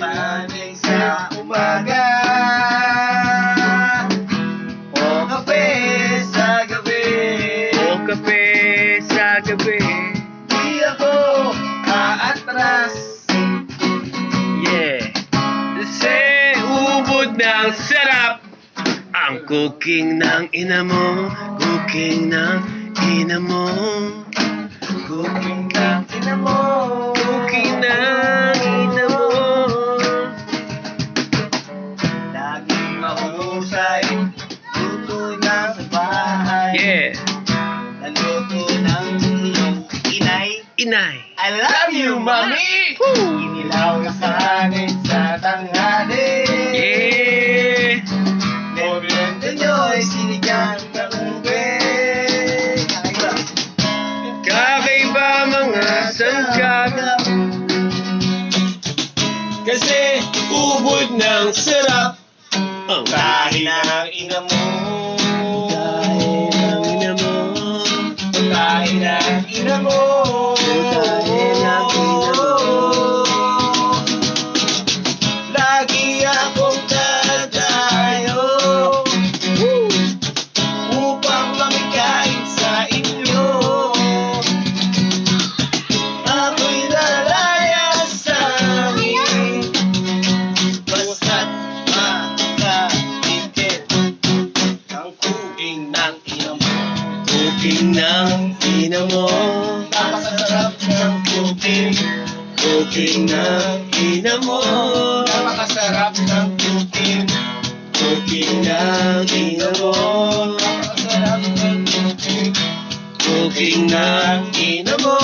Maning sa umaga o kape sa gabi, O kape sa gabi. di ako aatras. Yeah. Kasi ubod ng sarap ang cooking ng ina mo. Cooking ng ina mo. Cooking ng ina mo, Cooking ng ina mo. laging mahusay, luto na sa bahay. Yeah. Naluto ng iyong inay. Inay. I love you, mami! Inilaw na sa hangin sa tanghali. Yeah. Merienda nyo'y sinigang na ube. Kakaiba mga sangkap. Kasi ubod ng sarap ang Kain ng ina mo. kain ng ina mo. Kain ng ina mo. Kain ng ina mo. Lagi akong dadayo upang mamikain sa inyo. Ako'y lalaya sa amin basta't makakintid ang cooking ng ina mo. Cooking ng ina mo. Napakasarap ng cooking. Cooking ng ina mo. Napakasarap ng cooking. Cooking ng ina mo. Napakasarap ng cooking. Cooking ng ina mo.